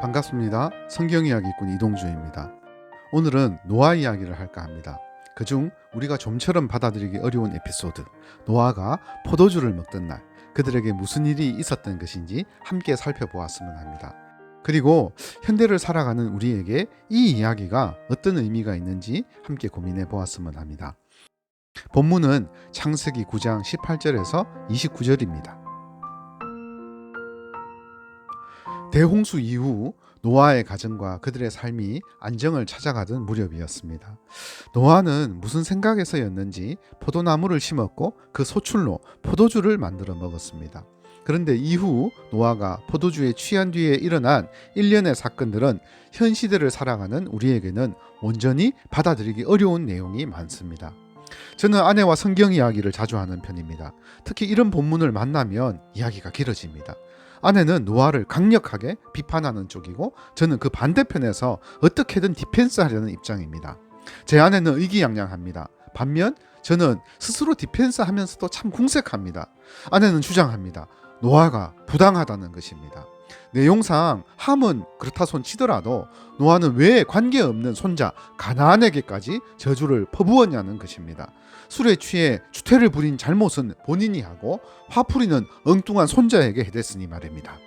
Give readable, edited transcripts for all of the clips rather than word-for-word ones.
반갑습니다. 성경이야기꾼 이동주입니다. 오늘은 노아 이야기를 할까 합니다. 그중 우리가 좀처럼 받아들이기 어려운 에피소드, 노아가 포도주를 먹던 날 그들에게 무슨 일이 있었던 것인지 함께 살펴보았으면 합니다. 그리고 현대를 살아가는 우리에게 이 이야기가 어떤 의미가 있는지 함께 고민해 보았으면 합니다. 본문은 창세기 9장 18절에서 29절입니다. 대홍수 이후 노아의 가정과 그들의 삶이 안정을 찾아가던 무렵이었습니다. 노아는 무슨 생각에서였는지 포도나무를 심었고 그 소출로 포도주를 만들어 먹었습니다. 그런데 이후 노아가 포도주에 취한 뒤에 일어난 일련의 사건들은 현 시대를 살아가는 우리에게는 온전히 받아들이기 어려운 내용이 많습니다. 저는 아내와 성경 이야기를 자주 하는 편입니다. 특히 이런 본문을 만나면 이야기가 길어집니다. 아내는 노아를 강력하게 비판하는 쪽이고 저는 그 반대편에서 어떻게든 디펜스하려는 입장입니다. 제 아내는 의기양양합니다. 반면 저는 스스로 디펜스하면서도 참 궁색합니다. 아내는 주장합니다. 노아가 부당하다는 것입니다. 내용상 함은 그렇다 손 치더라도 노아는 왜 관계없는 손자 가나안에게까지 저주를 퍼부었냐는 것입니다. 술에 취해 추태를 부린 잘못은 본인이 하고 화풀이는 엉뚱한 손자에게 해댔으니 말입니다.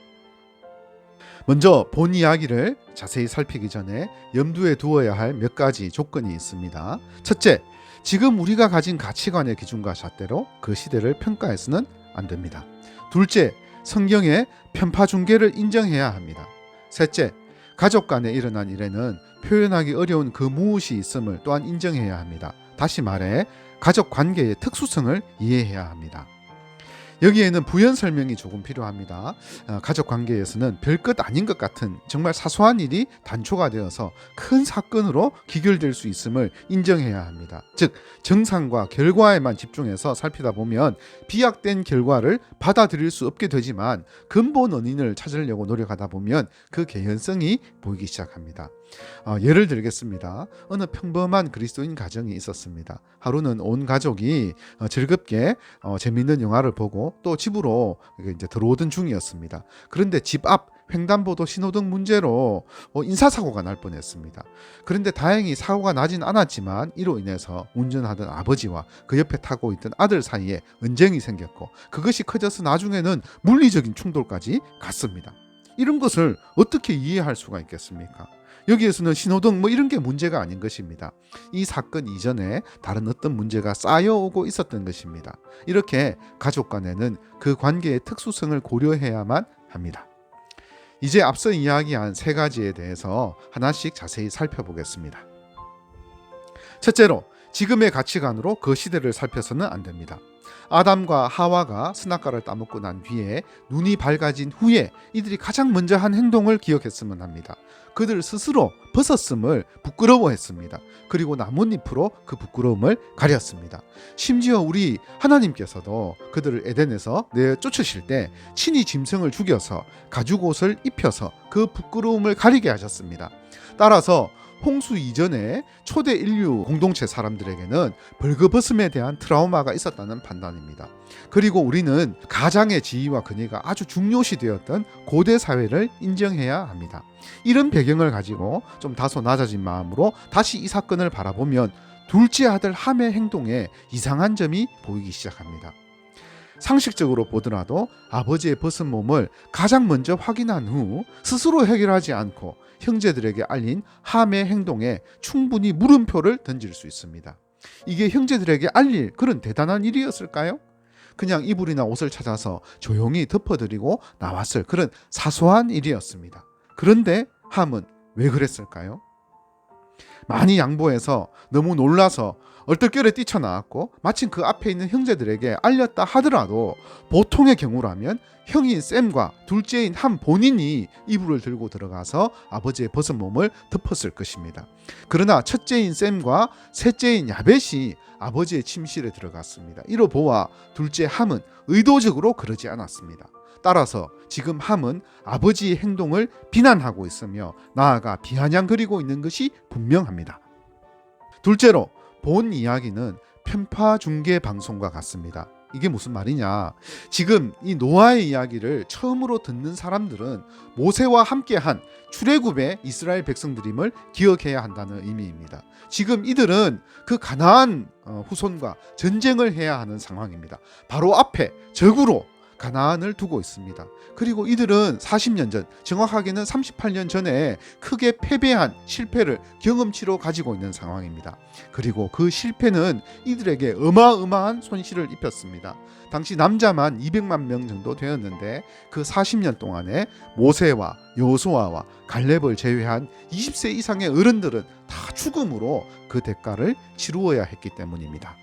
먼저 본 이야기를 자세히 살피기 전에 염두에 두어야 할 몇 가지 조건이 있습니다. 첫째, 지금 우리가 가진 가치관의 기준과 잣대로 그 시대를 평가해서는 안 됩니다. 둘째, 성경의 편파 중계를 인정해야 합니다. 셋째, 가족 간에 일어난 일에는 표현하기 어려운 그 무엇이 있음을 또한 인정해야 합니다. 다시 말해 가족 관계의 특수성을 이해해야 합니다. 여기에는 부연 설명이 조금 필요합니다. 가족 관계에서는 별것 아닌 것 같은 정말 사소한 일이 단초가 되어서 큰 사건으로 귀결될 수 있음을 인정해야 합니다. 즉 정상과 결과에만 집중해서 살피다 보면 비약된 결과를 받아들일 수 없게 되지만 근본 원인을 찾으려고 노력하다 보면 그 개연성이 보이기 시작합니다. 예를 들겠습니다. 어느 평범한 그리스도인 가정이 있었습니다. 하루는 온 가족이 즐겁게 재밌는 영화를 보고 또 집으로 이제 들어오던 중이었습니다. 그런데 집 앞 횡단보도 신호등 문제로 인사사고가 날 뻔했습니다. 그런데 다행히 사고가 나진 않았지만 이로 인해서 운전하던 아버지와 그 옆에 타고 있던 아들 사이에 언쟁이 생겼고 그것이 커져서 나중에는 물리적인 충돌까지 갔습니다. 이런 것을 어떻게 이해할 수가 있겠습니까? 여기에서는 신호등 이런 게 문제가 아닌 것입니다. 이 사건 이전에 다른 어떤 문제가 쌓여오고 있었던 것입니다. 이렇게 가족 간에는 그 관계의 특수성을 고려해야만 합니다. 이제 앞서 이야기한 세 가지에 대해서 하나씩 자세히 살펴보겠습니다. 첫째로, 지금의 가치관으로 그 시대를 살펴서는 안 됩니다. 아담과 하와가 선악과를 따먹고 난 뒤에 눈이 밝아진 후에 이들이 가장 먼저 한 행동을 기억했으면 합니다. 그들 스스로 벗었음을 부끄러워했습니다. 그리고 나뭇잎으로 그 부끄러움을 가렸습니다. 심지어 우리 하나님께서도 그들을 에덴에서 내쫓으실 때 친히 짐승을 죽여서 가죽옷을 입혀서 그 부끄러움을 가리게 하셨습니다. 따라서 홍수 이전에 초대 인류 공동체 사람들에게는 벌거벗음에 대한 트라우마가 있었다는 판단입니다. 그리고 우리는 가장의 지위와 권위가 아주 중요시 되었던 고대 사회를 인정해야 합니다. 이런 배경을 가지고 좀 다소 낮아진 마음으로 다시 이 사건을 바라보면 둘째 아들 함의 행동에 이상한 점이 보이기 시작합니다. 상식적으로 보더라도 아버지의 벗은 몸을 가장 먼저 확인한 후 스스로 해결하지 않고 형제들에게 알린 함의 행동에 충분히 물음표를 던질 수 있습니다. 이게 형제들에게 알릴 그런 대단한 일이었을까요? 그냥 이불이나 옷을 찾아서 조용히 덮어드리고 나왔을 그런 사소한 일이었습니다. 그런데 함은 왜 그랬을까요? 많이 양보해서 너무 놀라서 얼떨결에 뛰쳐나왔고 마침 그 앞에 있는 형제들에게 알렸다 하더라도 보통의 경우라면 형인 샘과 둘째인 함 본인이 이불을 들고 들어가서 아버지의 벗은 몸을 덮었을 것입니다. 그러나 첫째인 샘과 셋째인 야벳이 아버지의 침실에 들어갔습니다. 이로 보아 둘째 함은 의도적으로 그러지 않았습니다. 따라서 지금 함은 아버지의 행동을 비난하고 있으며 나아가 비아냥거리고 있는 것이 분명합니다. 둘째로, 본 이야기는 편파 중계 방송과 같습니다. 이게 무슨 말이냐? 지금 이 노아의 이야기를 처음으로 듣는 사람들은 모세와 함께한 출애굽의 이스라엘 백성들임을 기억해야 한다는 의미입니다. 지금 이들은 그 가나안 후손과 전쟁을 해야 하는 상황입니다. 바로 앞에 적으로 가나안을 두고 있습니다. 그리고 이들은 40년 전, 정확하게는 38년 전에 크게 패배한 실패를 경험치로 가지고 있는 상황입니다. 그리고 그 실패는 이들에게 어마어마한 손실을 입혔습니다. 당시 남자만 200만 명 정도 되었는데 그 40년 동안에 모세와 여호수아와 갈렙을 제외한 20세 이상의 어른들은 다 죽음으로 그 대가를 치루어야 했기 때문입니다.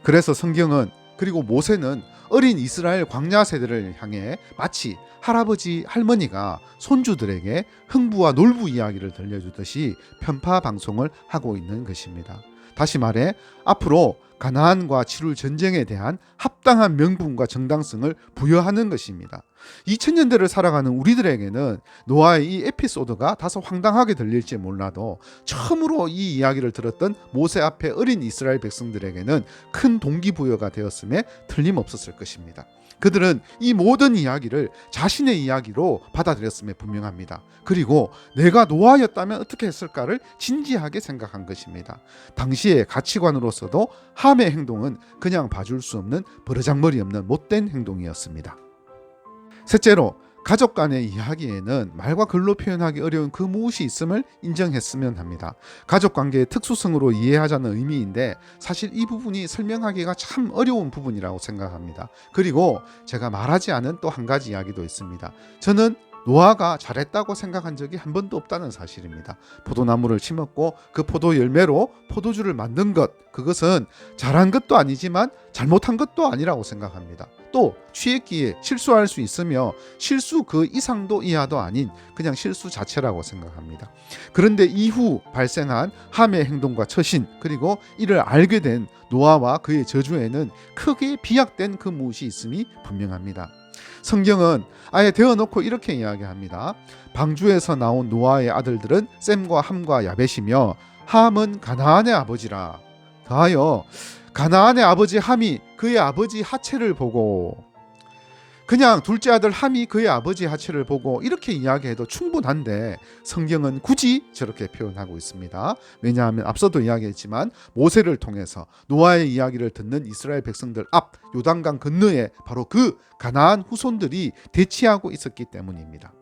그래서 성경은, 그리고 모세는 어린 이스라엘 광야 세대를 향해 마치 할아버지 할머니가 손주들에게 흥부와 놀부 이야기를 들려주듯이 편파 방송을 하고 있는 것입니다. 다시 말해 앞으로 가나안과 치룰 전쟁에 대한 합당한 명분과 정당성을 부여하는 것입니다. 2000년대를 살아가는 우리들에게는 노아의 이 에피소드가 다소 황당하게 들릴지 몰라도 처음으로 이 이야기를 들었던 모세 앞에 어린 이스라엘 백성들에게는 큰 동기부여가 되었음에 틀림없었을 것입니다. 그들은 이 모든 이야기를 자신의 이야기로 받아들였음에 분명합니다. 그리고 내가 노아였다면 어떻게 했을까를 진지하게 생각한 것입니다. 당시의 가치관으로서도 함의 행동은 그냥 봐줄 수 없는 버르장머리 없는 못된 행동이었습니다. 셋째로, 가족 간의 이야기에는 말과 글로 표현하기 어려운 그 무엇이 있음을 인정했으면 합니다. 가족 관계의 특수성으로 이해하자는 의미인데 사실 이 부분이 설명하기가 참 어려운 부분이라고 생각합니다. 그리고 제가 말하지 않은 또 한 가지 이야기도 있습니다. 저는 노아가 잘했다고 생각한 적이 한 번도 없다는 사실입니다. 포도나무를 심었고 그 포도 열매로 포도주를 만든 것, 그것은 잘한 것도 아니지만 잘못한 것도 아니라고 생각합니다. 또 취했기에 실수할 수 있으며 실수 그 이상도 이하도 아닌 그냥 실수 자체라고 생각합니다. 그런데 이후 발생한 함의 행동과 처신, 그리고 이를 알게 된 노아와 그의 저주에는 크게 비약된 그 무엇이 있음이 분명합니다. 성경은 아예 대어놓고 이렇게 이야기합니다. 방주에서 나온 노아의 아들들은 셈과 함과 야벳이며 함은 가나안의 아버지라. 더하여 가나안의 아버지 함이 그의 아버지 하체를 보고, 그냥 둘째 아들 함이 그의 아버지 하체를 보고 이렇게 이야기해도 충분한데 성경은 굳이 저렇게 표현하고 있습니다. 왜냐하면 앞서도 이야기했지만 모세를 통해서 노아의 이야기를 듣는 이스라엘 백성들 앞 요단강 건너에 바로 그 가나안 후손들이 대치하고 있었기 때문입니다.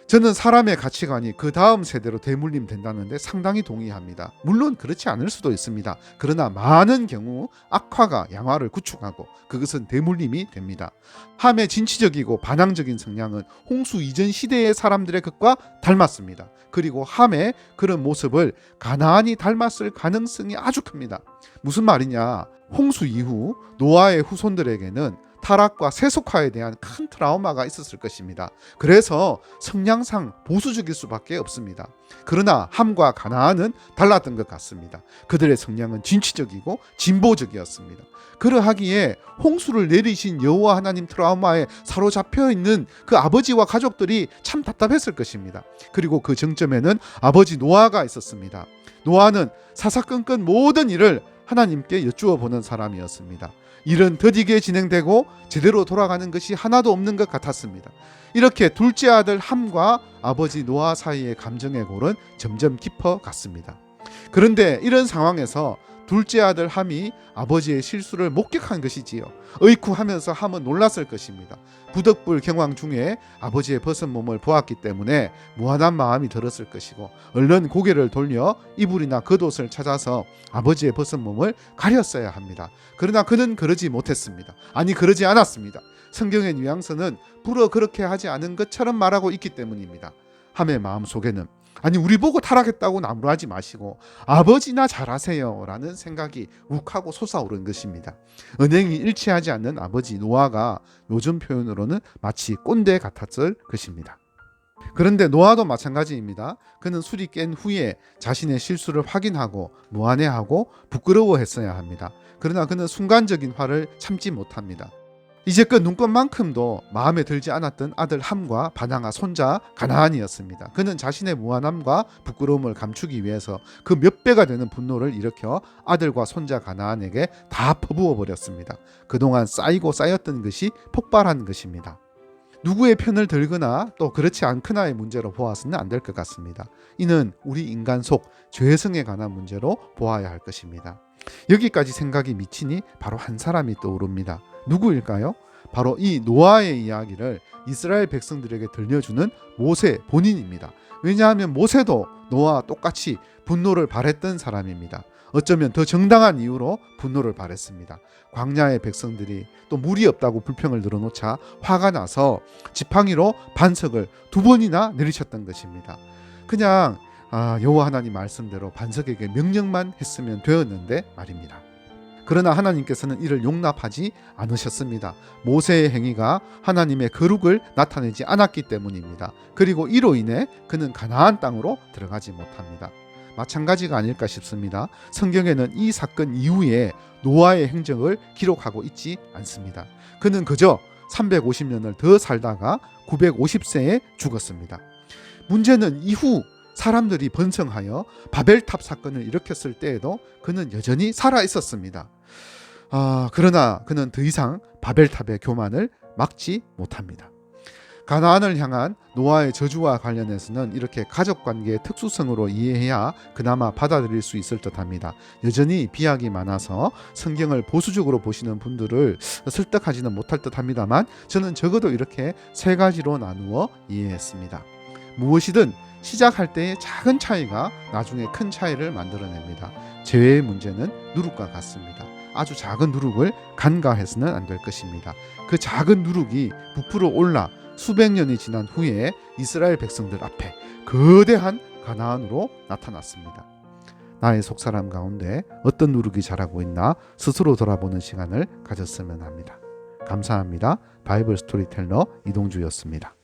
저는 사람의 가치관이 그 다음 세대로 대물림 된다는데 상당히 동의합니다. 물론 그렇지 않을 수도 있습니다. 그러나 많은 경우 악화가 양화를 구축하고 그것은 대물림이 됩니다. 함의 진취적이고 반항적인 성향은 홍수 이전 시대의 사람들의 것과 닮았습니다. 그리고 함의 그런 모습을 가나안이 닮았을 가능성이 아주 큽니다. 무슨 말이냐? 홍수 이후 노아의 후손들에게는 타락과 세속화에 대한 큰 트라우마가 있었을 것입니다. 그래서 성향상 보수적일 수밖에 없습니다. 그러나 함과 가나안은 달랐던 것 같습니다. 그들의 성향은 진취적이고 진보적이었습니다. 그러하기에 홍수를 내리신 여호와 하나님 트라우마에 사로잡혀 있는 그 아버지와 가족들이 참 답답했을 것입니다. 그리고 그 정점에는 아버지 노아가 있었습니다. 노아는 사사건건 모든 일을 하나님께 여쭈어 보는 사람이었습니다. 일은 더디게 진행되고 제대로 돌아가는 것이 하나도 없는 것 같았습니다. 이렇게 둘째 아들 함과 아버지 노아 사이의 감정의 골은 점점 깊어갔습니다. 그런데 이런 상황에서 둘째 아들 함이 아버지의 실수를 목격한 것이지요. 어이쿠하면서 함은 놀랐을 것입니다. 부덕불 경황 중에 아버지의 벗은 몸을 보았기 때문에 무한한 마음이 들었을 것이고 얼른 고개를 돌려 이불이나 겉옷을 찾아서 아버지의 벗은 몸을 가렸어야 합니다. 그러나 그는 그러지 못했습니다. 아니, 그러지 않았습니다. 성경의 뉘앙스는 불어 그렇게 하지 않은 것처럼 말하고 있기 때문입니다. 함의 마음속에는 아니, 우리 보고 타락했다고 나무라지 마시고 아버지나 잘하세요 라는 생각이 욱하고 솟아오른 것입니다. 은행이 일치하지 않는 아버지 노아가 요즘 표현으로는 마치 꼰대 같았을 것입니다. 그런데 노아도 마찬가지입니다. 그는 술이 깬 후에 자신의 실수를 확인하고 무안해하고 부끄러워했어야 합니다. 그러나 그는 순간적인 화를 참지 못합니다. 이제껏 눈꽃만큼도 마음에 들지 않았던 아들 함과 바나가 손자 가나안이었습니다. 그는 자신의 무한함과 부끄러움을 감추기 위해서 그 몇 배가 되는 분노를 일으켜 아들과 손자 가나안에게 다 퍼부어 버렸습니다. 그동안 쌓이고 쌓였던 것이 폭발한 것입니다. 누구의 편을 들거나 또 그렇지 않거나의 문제로 보아서는 안 될 것 같습니다. 이는 우리 인간 속 죄성에 관한 문제로 보아야 할 것입니다. 여기까지 생각이 미치니 바로 한 사람이 떠오릅니다. 누구일까요? 바로 이 노아의 이야기를 이스라엘 백성들에게 들려주는 모세 본인입니다. 왜냐하면 모세도 노아와 똑같이 분노를 발했던 사람입니다. 어쩌면 더 정당한 이유로 분노를 발했습니다. 광야의 백성들이 또 물이 없다고 불평을 늘어놓자 화가 나서 지팡이로 반석을 2번이나 내리쳤던 것입니다. 그냥 여호와 하나님 말씀대로 반석에게 명령만 했으면 되었는데 말입니다. 그러나 하나님께서는 이를 용납하지 않으셨습니다. 모세의 행위가 하나님의 거룩을 나타내지 않았기 때문입니다. 그리고 이로 인해 그는 가나안 땅으로 들어가지 못합니다. 마찬가지가 아닐까 싶습니다. 성경에는 이 사건 이후에 노아의 행적을 기록하고 있지 않습니다. 그는 그저 350년을 더 살다가 950세에 죽었습니다. 문제는 이후 사람들이 번성하여 바벨탑 사건을 일으켰을 때에도 그는 여전히 살아 있었습니다. 그러나 그는 더 이상 바벨탑의 교만을 막지 못합니다. 가나안을 향한 노아의 저주와 관련해서는 이렇게 가족관계의 특수성으로 이해해야 그나마 받아들일 수 있을 듯합니다. 여전히 비약이 많아서 성경을 보수적으로 보시는 분들을 설득하지는 못할 듯합니다만 저는 적어도 이렇게 3가지로 나누어 이해했습니다. 무엇이든 시작할 때의 작은 차이가 나중에 큰 차이를 만들어냅니다. 죄의 문제는 누룩과 같습니다. 아주 작은 누룩을 간과해서는 안 될 것입니다. 그 작은 누룩이 부풀어 올라 수백 년이 지난 후에 이스라엘 백성들 앞에 거대한 가나안으로 나타났습니다. 나의 속사람 가운데 어떤 누룩이 자라고 있나 스스로 돌아보는 시간을 가졌으면 합니다. 감사합니다. 바이블 스토리텔러 이동주였습니다.